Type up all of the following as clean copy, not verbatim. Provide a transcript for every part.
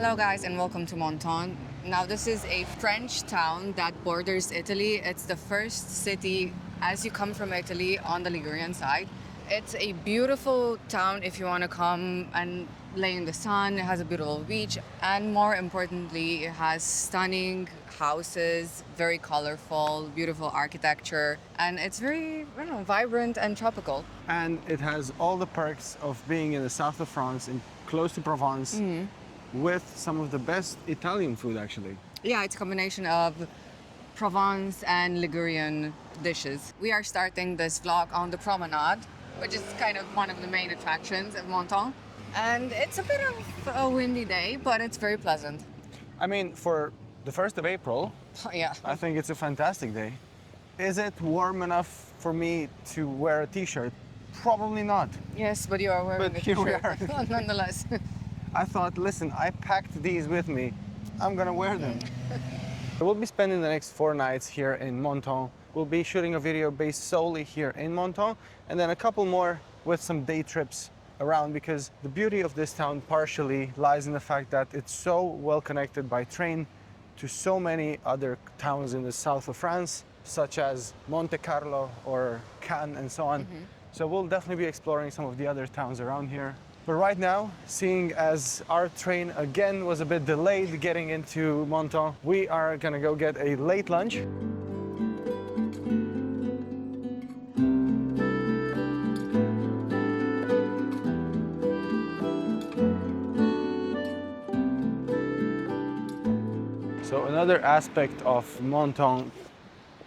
Hello guys and welcome to Menton. Now this is a French town that borders Italy. It's the first city as you come from Italy on the Ligurian side. It's a beautiful town if you want to come and lay in the sun. It has a beautiful beach and more importantly it has stunning houses, very colorful, beautiful architecture, and it's very, vibrant and tropical. And it has all the perks of being in the south of France and close to Provence with some of the best Italian food actually. Yeah, it's a combination of Provence and Ligurian dishes. We are starting this vlog on the promenade, which is kind of one of the main attractions of Menton. And it's a bit of a windy day, but it's very pleasant. I mean, for the 1st of April, Yeah. I think it's a fantastic day. Is it warm enough for me to wear a t-shirt? Probably not. Yes, but you are wearing But a here we t-shirt are. nonetheless. I thought, listen, I packed these with me. I'm gonna wear them. We'll be spending the next 4 nights here in Menton. We'll be shooting a video based solely here in Menton, and then a couple more with some day trips around, because the beauty of this town partially lies in the fact that it's so well connected by train to so many other towns in the south of France, such as Monte Carlo or Cannes and so on. So we'll definitely be exploring some of the other towns around here. But right now, seeing as our train again was a bit delayed getting into Menton, we are gonna go get a late lunch. So another aspect of Menton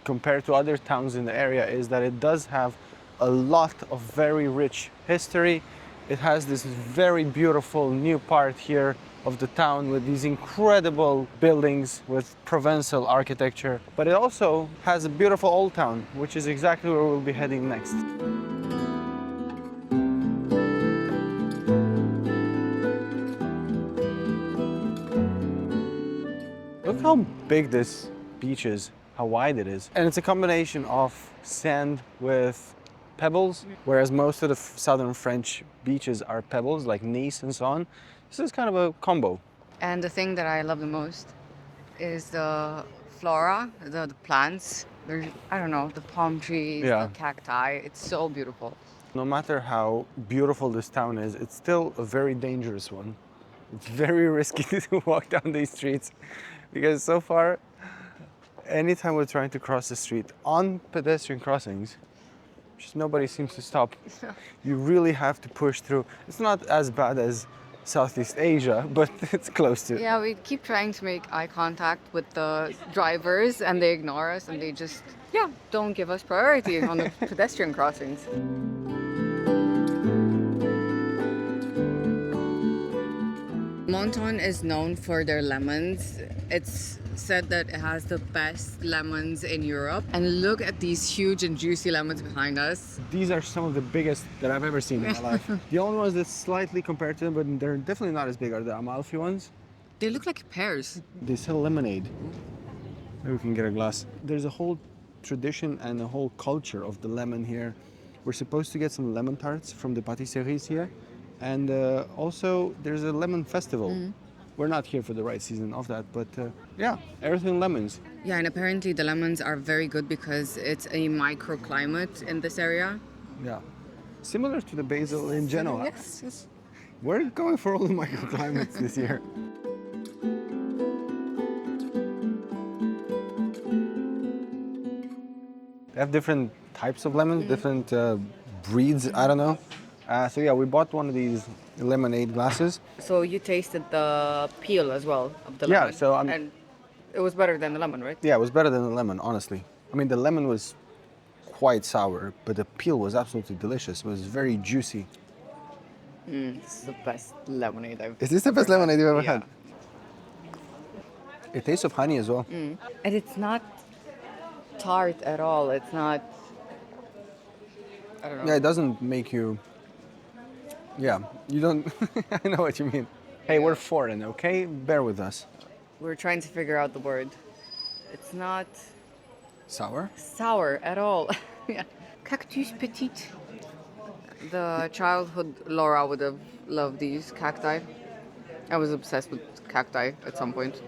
compared to other towns in the area is that it does have a lot of very rich history. It has this very beautiful new part here of the town with these incredible buildings with Provençal architecture. But it also has a beautiful old town, which is exactly where we'll be heading next. Look how big this beach is, how wide it is. And it's a combination of sand with pebbles, whereas most of the southern French beaches are pebbles, like Nice and so on. This is kind of a combo. And the thing that I love the most is the flora, the plants. There's, I don't know, the palm trees, Yeah. the cacti. It's so beautiful. No matter how beautiful this town is, it's still a very dangerous one. It's very risky to walk down these streets because so far, anytime we're trying to cross the street on pedestrian crossings, just nobody seems to stop. You really have to push through. It's not as bad as Southeast Asia, but it's close to. Yeah, we keep trying to make eye contact with the drivers and they ignore us and they just, don't give us priority on the pedestrian crossings. Menton is known for their lemons. It's said that it has the best lemons in Europe. And look at these huge and juicy lemons behind us. These are some of the biggest that I've ever seen in my life. The only ones that slightly compared to them, but they're definitely not as big, are the Amalfi ones. They look like pears. They sell lemonade. Maybe we can get a glass. There's a whole tradition and a whole culture of the lemon here. We're supposed to get some lemon tarts from the patisseries here. And also there's a lemon festival. We're not here for the right season of that, but everything lemons. Yeah, and apparently the lemons are very good because it's a microclimate in this area. Yeah. Similar to the basil in Genoa. Yes. We're going for all the microclimates this year. They have different types of lemons, different breeds, I don't know. So yeah, we bought one of these lemonade glasses. So you tasted the peel as well of the Yeah, lemon. so and it was better than the lemon, right? Yeah, it was better than the lemon, honestly. I mean, the lemon was quite sour, but the peel was absolutely delicious. It was very juicy. This is the best lemonade I've Is this the best lemonade you've ever Yeah. had? It tastes of honey as well. And it's not tart at all. It's not, I don't know. Yeah, it doesn't make you... Yeah, you don't... I know what you mean. Hey, we're foreign, okay? Bear with us. We're trying to figure out the word. It's not Sour? sour at all. Yeah. Cactus petite. The childhood Laura would have loved these cacti. I was obsessed with cacti at some point.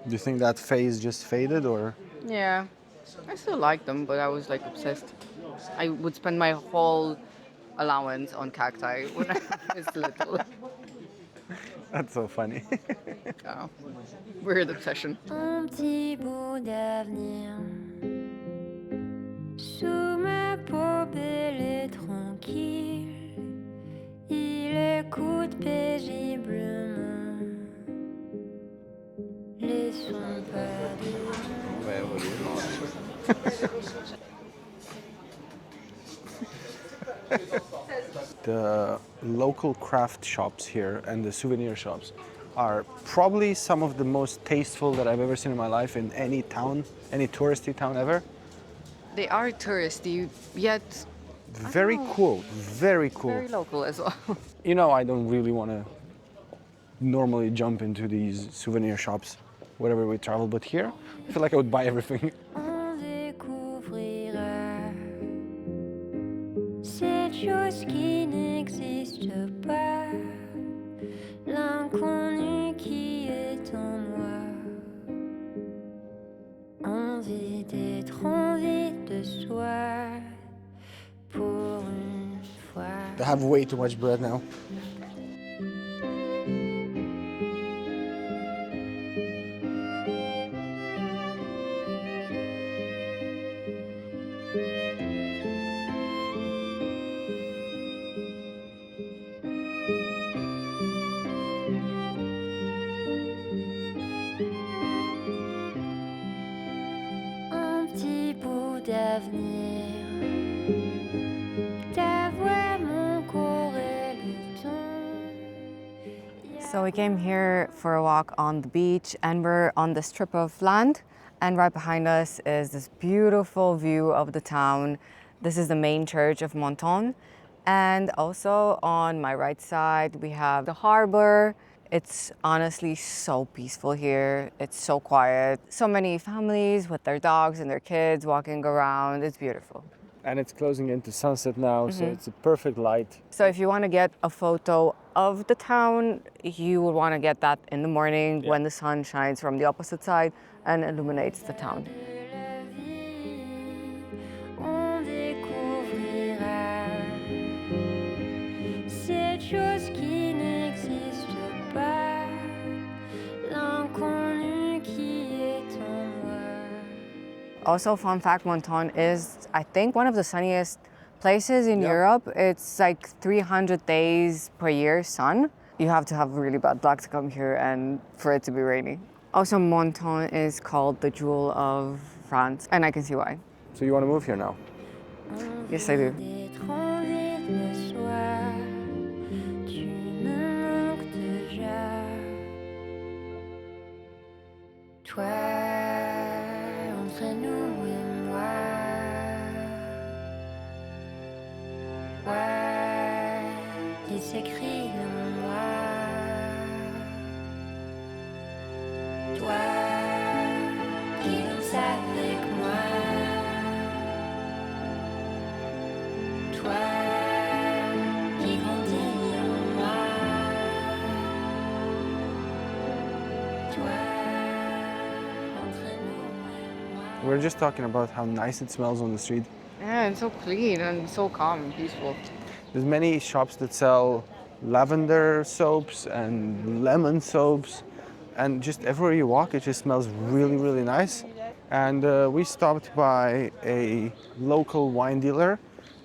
Do you think that phase just faded or? Yeah, I still like them, but I was like obsessed. I would spend my whole allowance on cacti when I was little. That's so funny. Oh, weird obsession. Un petit bout d'avenir sous ma peau belle et tranquille. Il écoute paisiblement les sons perdus. The local craft shops here and the souvenir shops are probably some of the most tasteful that I've ever seen in my life in any town, any touristy town ever. They are touristy, yet Very cool, very cool. very local as well. You know, I don't really want to normally jump into these souvenir shops wherever we travel, but here I feel like I would buy everything. On découvrira cette chose qui n'existe pas, l'inconnu qui est en moi. Envie d'être envie de soi pour une fois. I have way too much bread now. Un petit bout d'avenir, d'avoir mon corps et le temps. So we came here for a walk on the beach and we're on this strip of land, and right behind us is this beautiful view of the town. This is the main church of Menton, and also on my right side we have the harbor. It's honestly so peaceful here. It's so quiet. So many families with their dogs and their kids walking around. It's beautiful. And it's closing into sunset now, so it's a perfect light. So if you want to get a photo of the town, you would want to get that in the morning when the sun shines from the opposite side and illuminates the town. De la vie, on découvrira cette chose qui n'existe pas, l'inconnu qui est en moi. Also, fun fact, Menton is, I think, one of the sunniest places in Europe. It's like 300 days per year sun. You have to have really bad luck to come here and for it to be rainy. Also, Menton is called the jewel of France, and I can see why. So you want to move here now? Yes, I do. D'être envie de soi, tu me manques déjà. Toi, entre nous et moi, ouais, qui s'écrit en moi. Toi, qui danse avec moi. Toi, qui grandis en moi. Toi, entre nous et moi. We're just talking about how nice it smells on the street. Yeah, it's so clean and so calm and peaceful. There's many shops that sell lavender soaps and lemon soaps, and just everywhere you walk, it just smells really, really nice. And we stopped by a local wine dealer,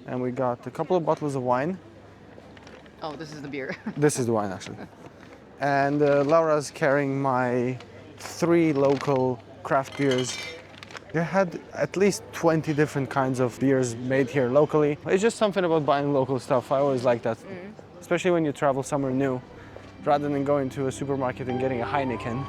and we got a couple of bottles of wine. Oh, this is the beer. This is the wine, actually. And Laura's carrying my 3 local craft beers. They had at least 20 different kinds of beers made here locally. It's just something about buying local stuff. I always like that, especially when you travel somewhere new, rather than going to a supermarket and getting a Heineken.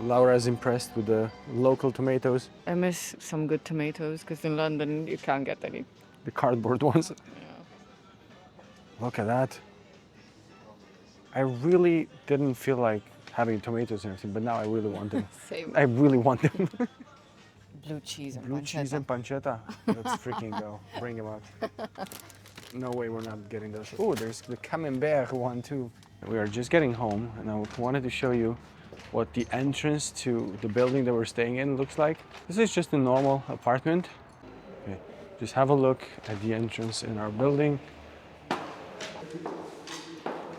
Laura is impressed with the local tomatoes, I miss some good tomatoes because in London you can't get any. the cardboard ones. Look at that. I really didn't feel like having tomatoes and everything, but now I really want them. Same. I really want them. Blue cheese and Blue cheese pancetta. and pancetta. Let's freaking go. Bring them out. No way we're not getting those. Oh, there's the camembert one too. We are just getting home and I wanted to show you what the entrance to the building that we're staying in looks like. This is just a normal apartment. Okay, just have a look at the entrance in our building.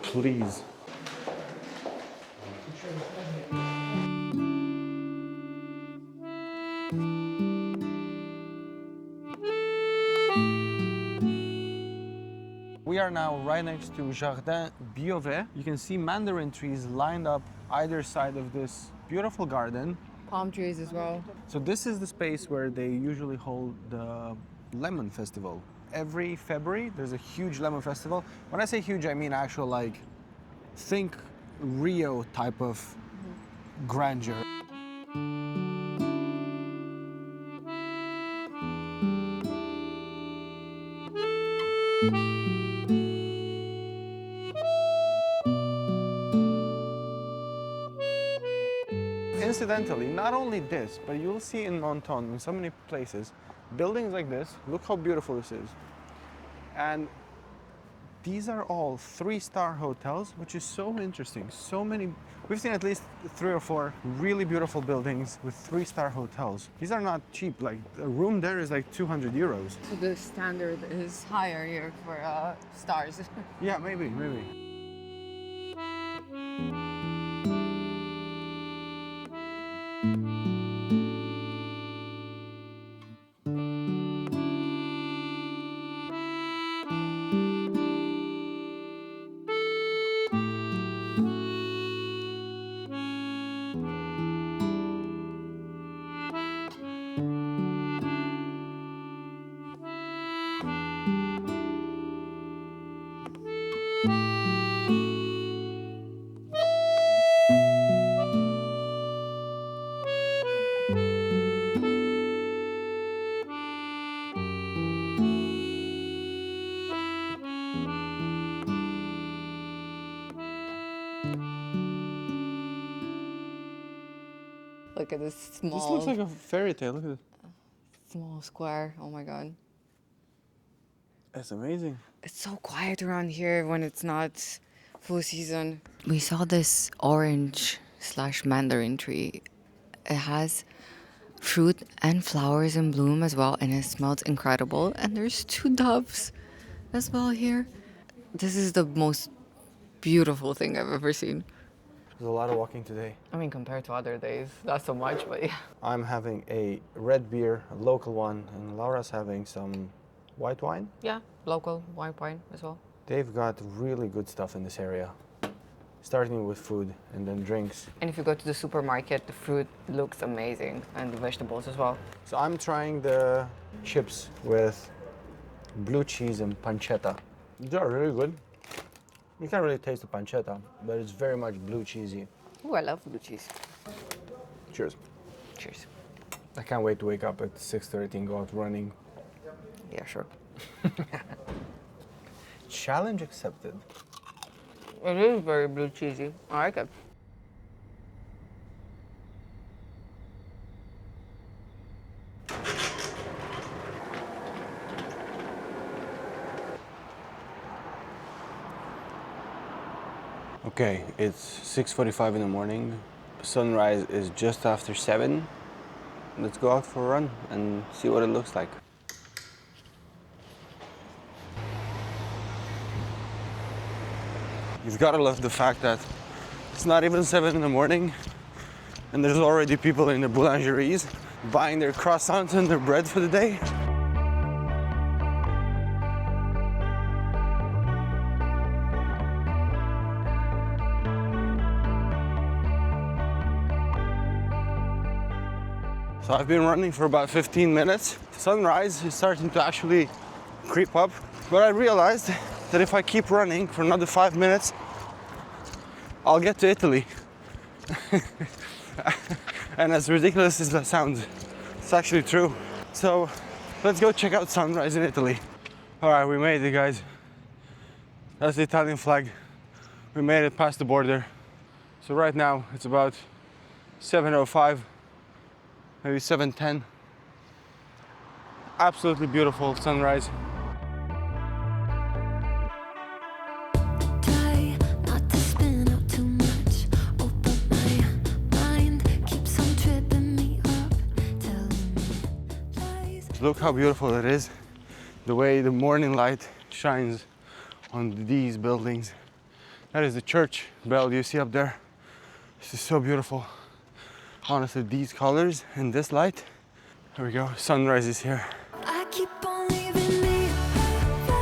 Please. We are now right next to Jardin Beauvais. You can see mandarin trees lined up either side of this beautiful garden. Palm trees as well. So this is the space where they usually hold the lemon festival. Every February, there's a huge lemon festival. When I say huge, I mean actual, like, think Rio type of grandeur. Incidentally, not only this, but you'll see in Menton, in so many places, buildings like this. Look how beautiful this is. And these are all 3-star hotels, which is so interesting. So many, we've seen at least 3 or 4 really beautiful buildings with 3-star hotels. These are not cheap. Like a room there is like 200 euros. So the standard is higher here for stars. Yeah, maybe. Look at this small, This looks like a fairy tale. Look at it. small square. Oh my God. That's amazing. It's so quiet around here when it's not full season. We saw this orange / mandarin tree. It has fruit and flowers in bloom as well, and it smells incredible. And there's 2 doves as well here. This is the most beautiful thing I've ever seen. There's a lot of walking today. I mean, compared to other days, not so much, but yeah. I'm having a red beer, a local one, and Laura's having some white wine. Yeah, local white wine as well. They've got really good stuff in this area, starting with food and then drinks. And if you go to the supermarket, the fruit looks amazing, and the vegetables as well. So I'm trying the chips with blue cheese and pancetta. They're really good. You can't really taste the pancetta, but it's very much blue cheesy. Ooh, I love blue cheese. Cheers. Cheers. I can't wait to wake up at 6:30 and go out running. Yeah, sure. Challenge accepted. It is very blue cheesy. I like it. Okay, it's 6:45 in the morning. Sunrise is just after 7. Let's go out for a run and see what it looks like. You've got to love the fact that it's not even 7 in the morning and there's already people in the boulangeries buying their croissants and their bread for the day. So I've been running for about 15 minutes. Sunrise is starting to actually creep up, but I realized that if I keep running for another 5 minutes, I'll get to Italy. And as ridiculous as that sounds, it's actually true. So let's go check out sunrise in Italy. All right, we made it, guys. That's the Italian flag. We made it past the border. So right now it's about 7:05. Maybe 7:10. Absolutely beautiful sunrise. Try not to spin out too much. Oh, but my mind keeps on tripping me up, telling me lies. Look how beautiful it is. The way the morning light shines on these buildings. That is the church bell you see up there. This is so beautiful. Honestly, these colors and this light. There we go, sunrise is here. I keep on leaving me back.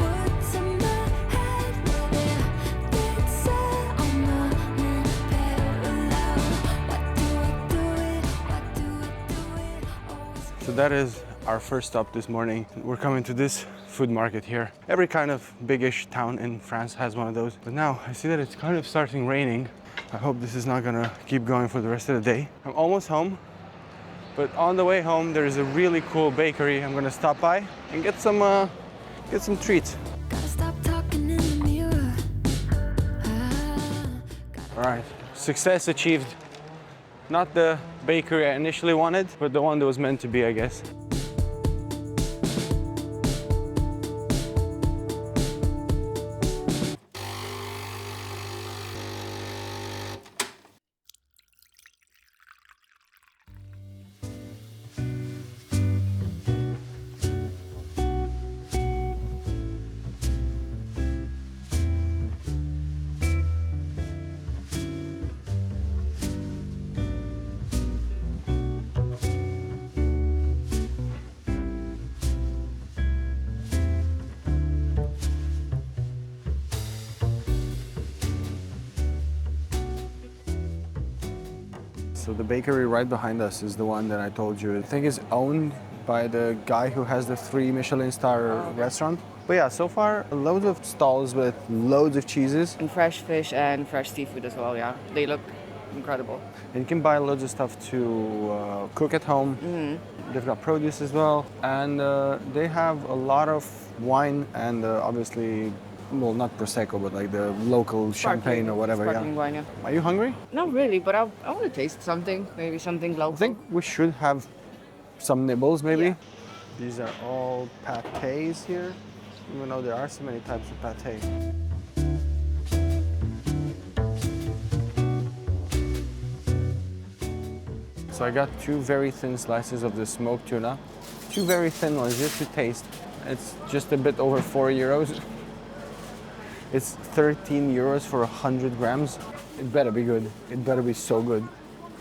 Words in my head, well, they're dead set on running parallel. Why do I do it? Why do I do it? Always. So that is our first stop this morning. We're coming to this food market here. Every kind of big-ish town in France has one of those. But now I see that it's kind of starting raining. I hope this is not gonna keep going for the rest of the day. I'm almost home, but on the way home there is a really cool bakery. I'm gonna stop by and get some treats. Gotta stop talking in the mirror. All right, success achieved. Not the bakery I initially wanted, but the one that was meant to be, I guess. So the bakery right behind us is the one that I told you. I think is owned by the guy who has the 3 Michelin star restaurant. But yeah, so far loads of stalls with loads of cheeses. And fresh fish and fresh seafood as well, yeah. They look incredible. And you can buy loads of stuff to cook at home. They've got produce as well. And they have a lot of wine and obviously, well, not Prosecco, but like the local champagne or whatever. Sparkling Yeah. wine, yeah. Are you hungry? Not really, but I want to taste something. Maybe something local. I think we should have some nibbles maybe. Yeah. These are all pâtés here, even though there are so many types of pâté. So I got 2 very thin slices of the smoked tuna. 2 very thin ones just to taste. It's just a bit over 4 euros. It's 13 euros for 100 grams. It better be good. It better be so good.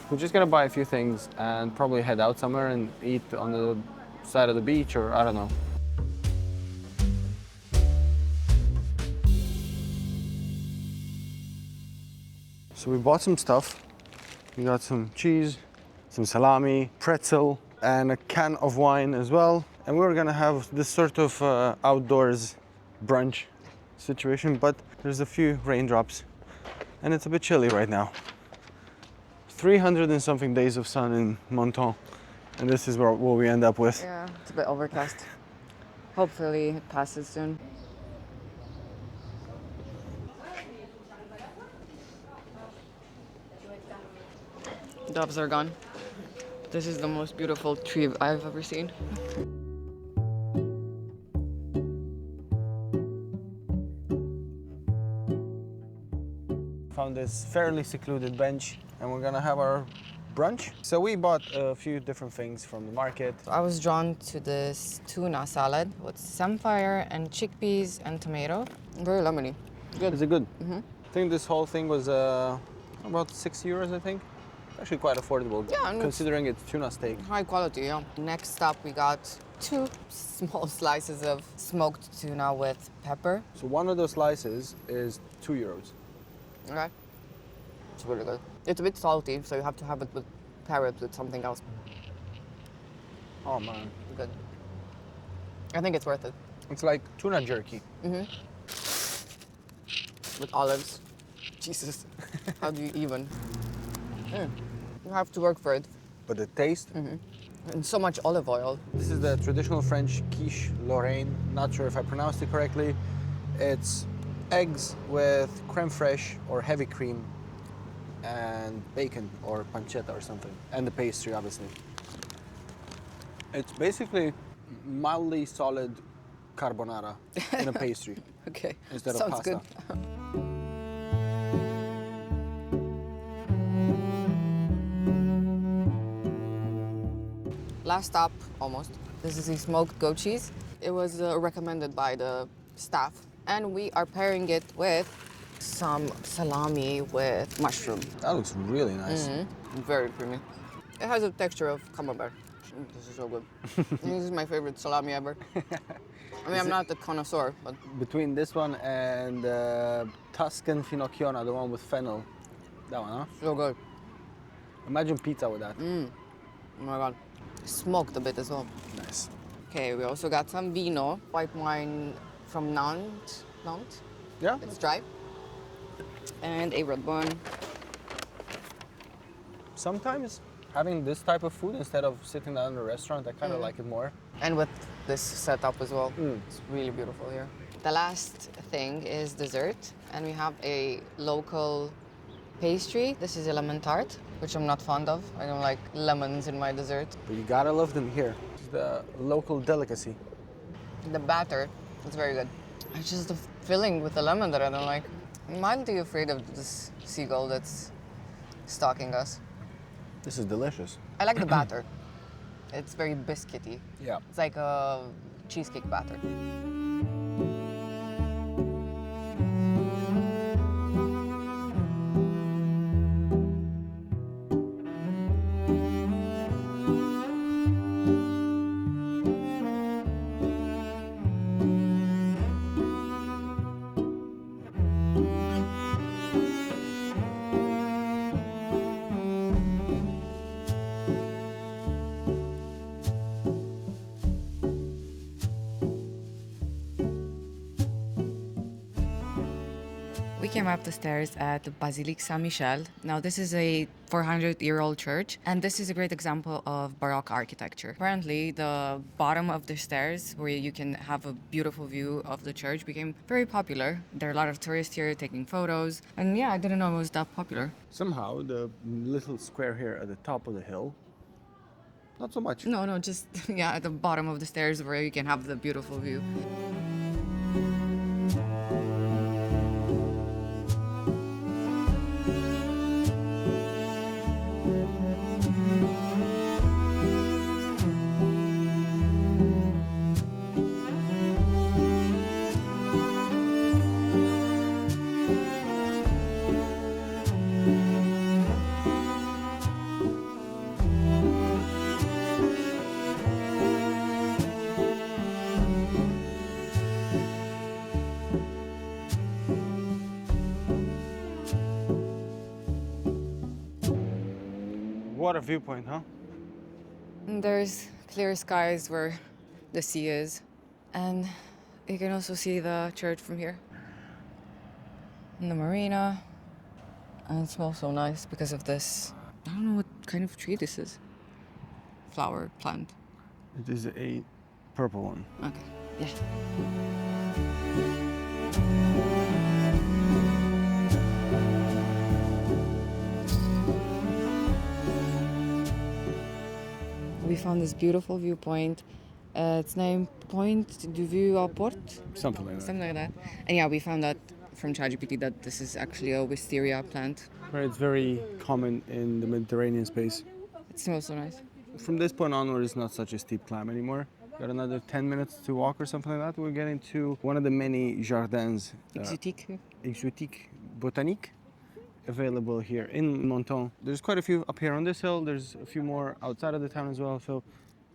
We're just gonna buy a few things and probably head out somewhere and eat on the side of the beach, or I don't know. So we bought some stuff. We got some cheese, some salami, pretzel, and a can of wine as well. And we were gonna have this sort of outdoors brunch situation, but there's a few raindrops and it's a bit chilly right now. 300 and something days of sun in Menton, and this is what we end up with. Yeah, it's a bit overcast. Hopefully it passes soon. Doves are gone. This is the most beautiful tree I've ever seen. Found this fairly secluded bench and we're gonna have our brunch. So we bought a few different things from the market. I was drawn to this tuna salad with samphire and chickpeas and tomato. Very lemony. Good. Is it good? I think this whole thing was about 6 euros, I think. Actually quite affordable, Yeah, and considering it's tuna steak. High quality, yeah. Next up, we got 2 small slices of smoked tuna with pepper. So one of those slices is 2 euros. Okay. It's really good. It's a bit salty, so you have to have it with pair it with something else. Oh man. Good. I think it's worth it. It's like tuna jerky. With olives. Jesus. How do you even? You have to work for it. But the taste, And so much olive oil. this is the traditional French quiche Lorraine. Not sure if I pronounced it correctly. It's eggs with creme fraiche or heavy cream and bacon or pancetta or something. And the pastry, obviously. It's basically mildly solid carbonara in a pastry Okay, instead of sounds pasta. good. Last stop, almost. This is the smoked goat cheese. It was recommended by the staff. And we are pairing it with some salami with mushroom. That looks really nice. Very creamy. It has a texture of camembert. This is so good. This is my favorite salami ever. I mean, I'm not a connoisseur, but Between this one and Tuscan Finocchiona, the one with fennel, that one, huh? so good. Imagine pizza with that. Oh my god. Smoked a bit as well. Nice. Okay, we also got some vino, white wine from Nantes. Nantes? Yeah? It's dry. And a red wine. Sometimes having this type of food instead of sitting down in a restaurant, I kind of like it more. And with this setup as well. It's really beautiful here. The last thing is dessert. And we have a local pastry. This is a lemon tart, which I'm not fond of. I don't like lemons in my dessert. But you gotta love them here. It's the local delicacy. The batter is very good. It's just the filling with the lemon that I don't like. I'm mildly afraid of this seagull that's stalking us. This is delicious. I like the batter. It's very biscuity. Yeah. It's like a cheesecake batter. We came up the stairs at the Basilique Saint-Michel. Now, this is a 400-year-old church, and this is a great example of Baroque architecture. Apparently, the bottom of the stairs, where you can have a beautiful view of the church, became very popular. There are a lot of tourists here taking photos, and yeah, I didn't know it was that popular. Somehow, the little square here at the top of the hill, not so much. No, just, yeah, at the bottom of the stairs where you can have the beautiful view. What a viewpoint, huh? And there's clear skies where the sea is, and you can also see the church from here. And the marina, and it smells so nice because of this. I don't know what kind of tree this is. Flower plant. It is a purple one. Okay, yeah. We found this beautiful viewpoint. It's named Point du Vue à Porte, Something like that. something like that. And yeah, we found out from ChatGPT that this is actually a wisteria plant. Where it's very common in the Mediterranean space. It smells so nice. From this point onward, it's not such a steep climb anymore. Got another 10 minutes to walk or something like that. We're getting to one of the many jardins, Exotique. exotique, botanique, available here in Menton. There's quite a few up here on this hill. There's a few more outside of the town as well. So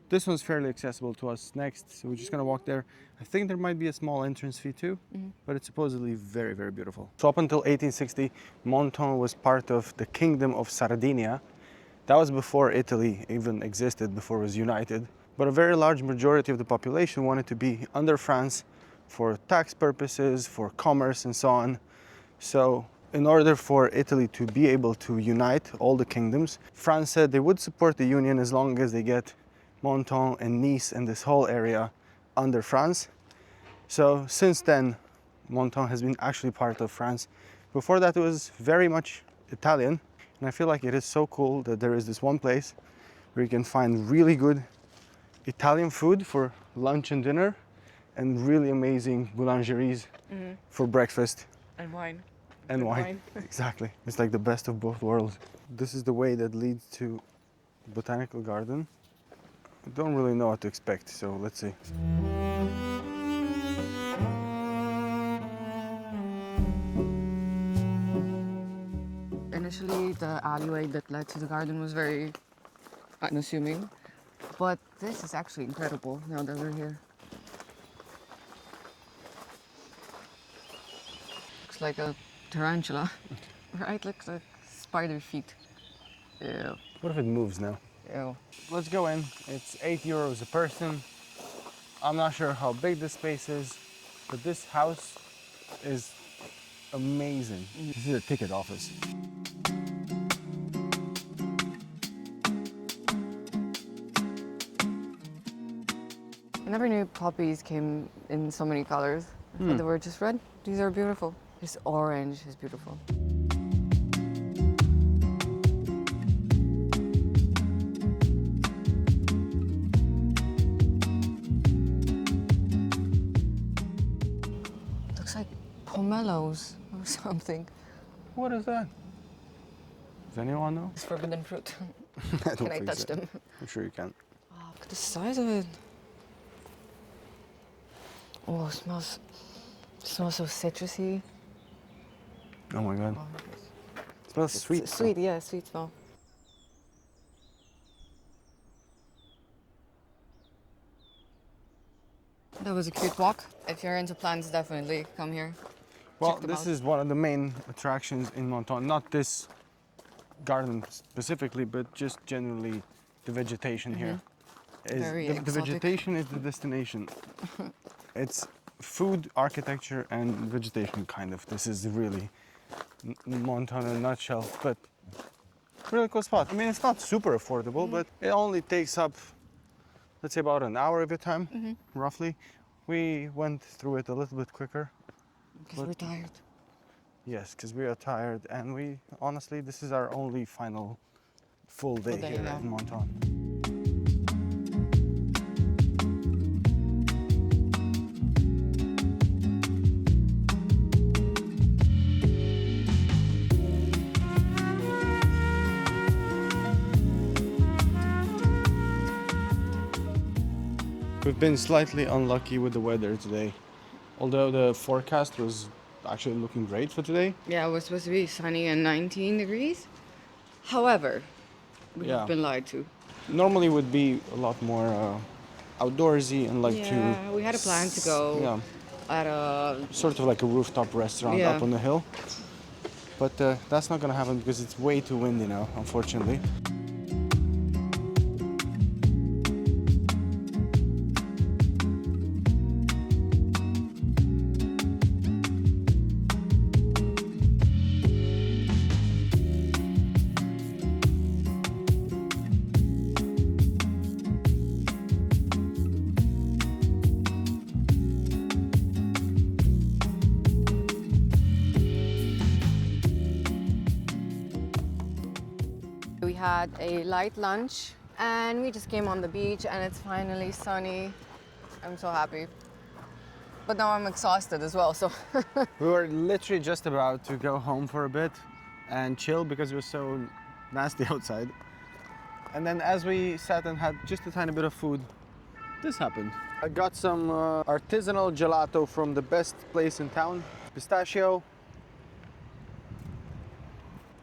this one's fairly accessible to us next. So we're just gonna walk there. I think there might be a small entrance fee too, but it's supposedly very, very beautiful. So up until 1860, Menton was part of the Kingdom of Sardinia. That was before Italy even existed, before it was united. But a very large majority of the population wanted to be under France for tax purposes, for commerce and so on. So in order for Italy to be able to unite all the kingdoms, France said they would support the union as long as they get Menton and Nice and this whole area under France. So since then, Menton has been actually part of France. Before that, it was very much Italian. And I feel like it is so cool that there is this one place where you can find really good Italian food for lunch and dinner, and really amazing boulangeries for breakfast. And wine. And Good wine. wine. Exactly. It's like the best of both worlds. This is the way that leads to Botanical Garden. I don't really know what to expect, so let's see. Initially, the alleyway that led to the garden was very unassuming, but this is actually incredible now that we're here. Looks like a tarantula, right? Looks like spider feet. Ew. What if it moves now? Ew. Let's go in. It's €8 a person. I'm not sure how big this space is, but this house is amazing. This is a ticket office. I never knew poppies came in so many colors. I thought they were just red. These are beautiful. This orange is beautiful. Looks like pomelos or something. What is that? Does anyone know? It's forbidden fruit. I don't Can I think touch so. them? I'm sure you can. Oh, look at the size of it. Oh, it smells so citrusy. Oh my god. Oh, It smells it's sweet. sweet, yeah, sweet smell. That was a cute walk. If you're into plants, definitely come here. Well, Check them this out. is one of the main attractions in Menton. Not this garden specifically, but just generally the vegetation here. Very The exotic. vegetation is the destination. It's food, architecture, and vegetation, kind of. This is really Menton in a nutshell, but really cool spot. I mean, it's not super affordable, but it only takes up, let's say, about an hour of your time, roughly. We went through it a little bit quicker. Because we're tired. Yes, because we are tired, and we honestly, this is our only final full day day, here yeah. in Menton. We've been slightly unlucky with the weather today, although the forecast was actually looking great for today. Yeah, it was supposed to be sunny and 19 degrees. However, we've Yeah. been lied to. Normally would be a lot more outdoorsy and like to. Yeah, we had a plan to go Yeah, at a sort of like a rooftop restaurant Yeah. up on the hill. But that's not gonna happen because it's way too windy now, unfortunately. We had a light lunch and we just came on the beach and it's finally sunny. I'm so happy. But now I'm exhausted as well, so We were literally just about to go home for a bit and chill because it was so nasty outside. And then as we sat and had just a tiny bit of food, this happened. I got some artisanal gelato from the best place in town, pistachio.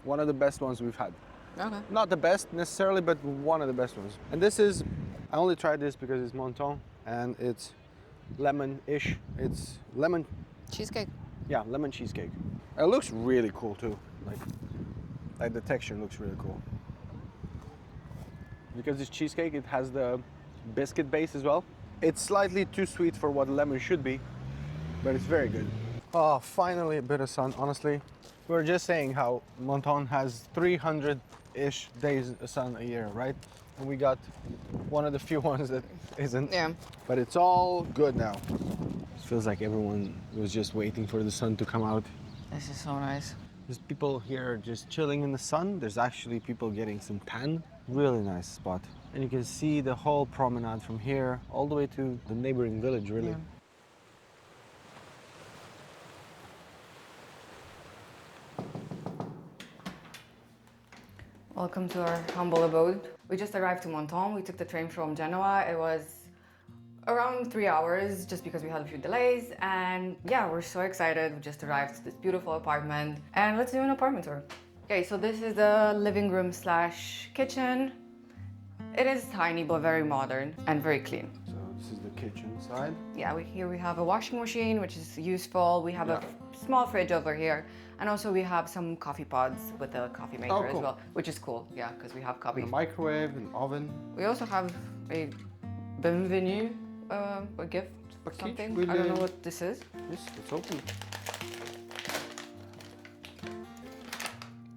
One of the best ones we've had. okay. Not the best necessarily, but one of the best ones. And this is, I only tried this because it's Menton and it's lemon-ish. It's lemon, Cheesecake. yeah, lemon cheesecake. It looks really cool too. Like the texture looks really cool. Because this cheesecake, it has the biscuit base as well. It's slightly too sweet for what lemon should be, but it's very good. Oh, finally a bit of sun, honestly. We were just saying how Menton has 300-ish days of sun a year, right? And we got one of the few ones that isn't. Yeah. But it's all good now. It feels like everyone was just waiting for the sun to come out. This is so nice. There's people here just chilling in the sun. There's actually people getting some tan Really nice spot. And you can see the whole promenade from here all the way to the neighboring village, really. Yeah. Welcome to our humble abode. We just arrived to Menton. We took the train from Genoa. It was around 3 hours just because we had a few delays. And yeah, we're so excited. We just arrived to this beautiful apartment. And let's do an apartment tour. Okay, so this is the living room slash kitchen. It is tiny but very modern and very clean. So this is the kitchen side. Yeah, here we have a washing machine, which is useful. We have Yeah. a small fridge over here. And also we have some coffee pods with a coffee maker cool. as well, which is cool, yeah, because we have coffee. A microwave, an oven. We also have a bienvenue, a gift, Package something. with I don't a- know what this is. Yes, it's open.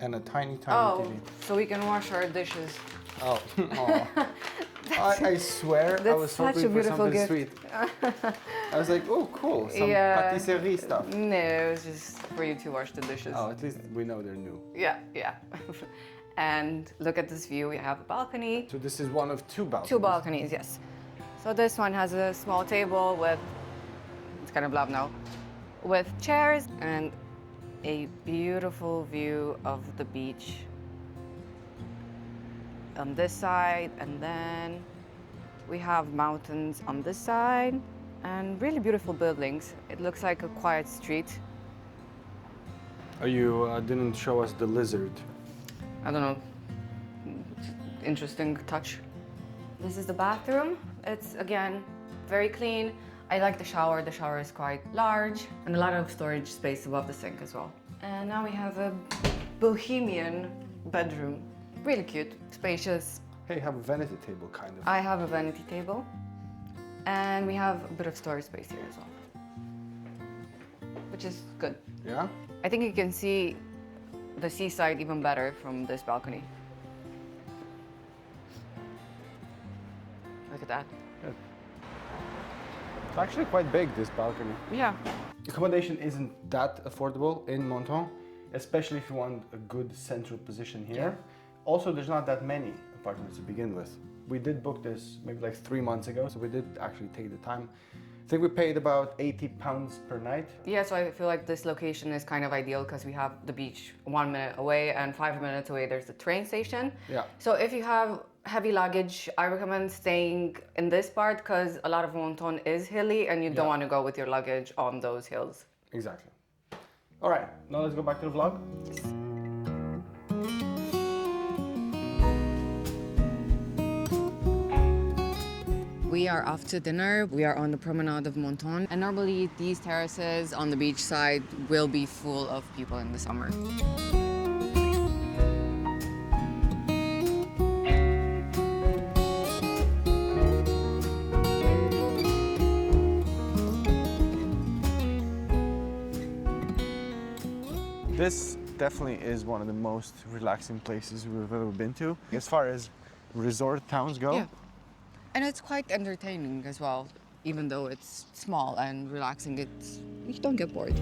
And a tiny, tiny Oh, TV. so we can wash our dishes. Oh, aw. I swear I That's was such hoping a for beautiful something gift. sweet. I was like, oh, cool, some Yeah. patisserie stuff. No, it was just for you to wash the dishes. Oh, at least we know they're new. Yeah, yeah. And look at this view. We have a balcony. So this is one of two balconies. Two balconies, yes. So this one has a small table with, it's kind of loud now, with chairs and a beautiful view of the beach on this side, and then we have mountains on this side and really beautiful buildings. It looks like a quiet street. Oh, you didn't show us the lizard. I don't know, interesting touch. This is the bathroom. It's, again, very clean. I like the shower. The shower is quite large and a lot of storage space above the sink as well. And now we have a bohemian bedroom. Really cute, spacious. Hey, have a vanity table, kind of. I have a vanity table. And we have a bit of storage space here as well, which is good. Yeah? I think you can see the seaside even better from this balcony. Look at that. It's actually quite big, this balcony. Yeah. Accommodation isn't that affordable in Menton, especially if you want a good central position here. Also, there's not that many apartments to begin with. We did book this maybe like 3 months ago, so we did actually take the time. I think we paid about £80 per night. Yeah, so I feel like this location is kind of ideal because we have the beach 1 minute away and 5 minutes away there's the train station. Yeah. So if you have heavy luggage, I recommend staying in this part because a lot of Menton is hilly and you don't want to go with your luggage on those hills. Exactly. All right, now let's go back to the vlog. We are off to dinner. We are on the promenade of Menton. And normally these terraces on the beach side will be full of people in the summer. This definitely is one of the most relaxing places we've ever been to. As far as resort towns go, Yeah. And it's quite entertaining as well. Even though it's small and relaxing, you don't get bored.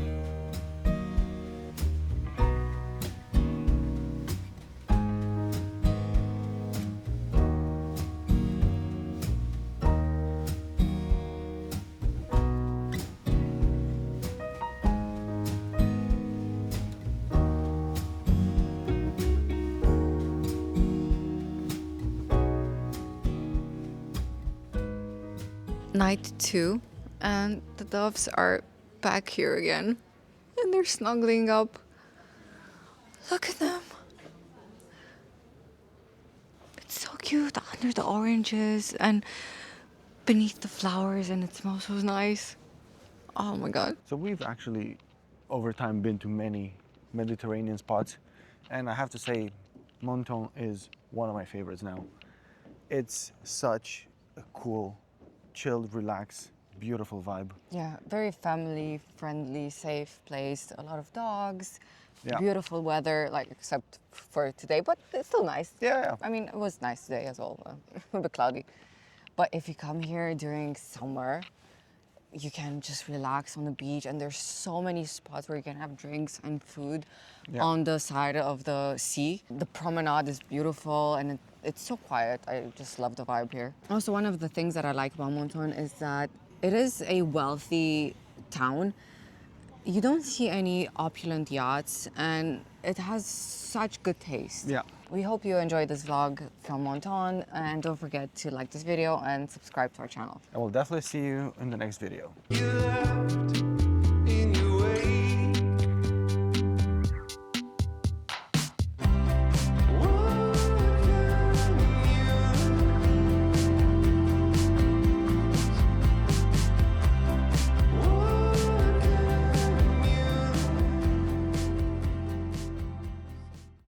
Night 2, and the doves are back here again, and they're snuggling up. Look at them. It's so cute under the oranges and beneath the flowers, and it smells so nice. Oh my god. so we've actually over time been to many Mediterranean spots, and I have to say Menton is one of my favorites now. It's such a cool, chilled, relaxed, beautiful vibe. Yeah, very family friendly, safe place. A lot of dogs, Yeah. beautiful weather, like except for today, but it's still nice. Yeah. I mean, it was nice today as well, a bit cloudy. But if you come here during summer, you can just relax on the beach, and there's so many spots where you can have drinks and food Yeah. on the side of the sea. The promenade is beautiful, and It's so quiet. I just love the vibe here. Also, one of the things that I like about Menton is that it is a wealthy town. You don't see any opulent yachts, and it has such good taste. Yeah. We hope you enjoyed this vlog from Menton, and don't forget to like this video and subscribe to our channel. I will definitely see you in the next video. You left